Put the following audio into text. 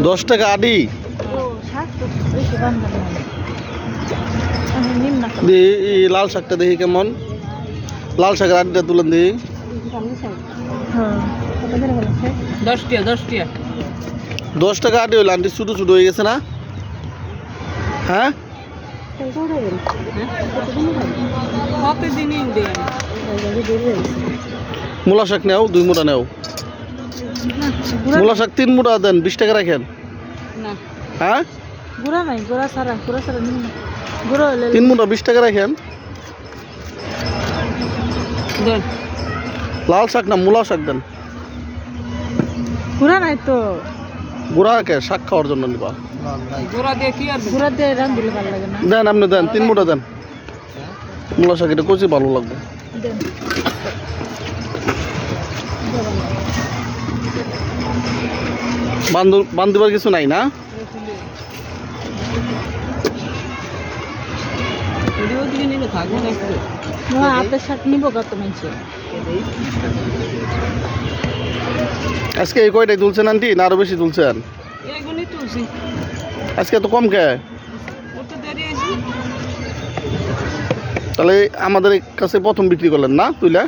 10 টাকা আডি। এই লাল শাকটা দেখি কেমন, লাল শাকের আডিটা তুলেন দিই। 10 টাকা আডি হইলে আন্টি ছোটো ছোটো হয়ে গেছে না? হ্যাঁ মূলা শাক নেও 2 মুঠা নেও। মূলা শাক 3 মুঠা দেন, 20 টাকা রাখেন। হ্যাঁ 3 মুঠা 20 টাকা রাখেন। লাল শাক না মূলা শাক দেন। গুড়া নাই তো, গুড়া কে শাক খাওয়ার জন্য নিবা? গুড়া দিয়ে রান দিলে ভালো লাগে না। দেন আপনি দেন 3 মুঠা দেন। মূলা শাক এটা কচি ভালো লাগবে। বান্ধিবার কিছু নাই না? আপনার শাক নিব কত মানুষের? আজকে এই কয়টাই তুলছেন আন্টি না আরো বেশি তুলছেন? আজকে তো কম কে? তাহলে আমাদের কাছে প্রথম বিক্রি করলেন না তুইলা?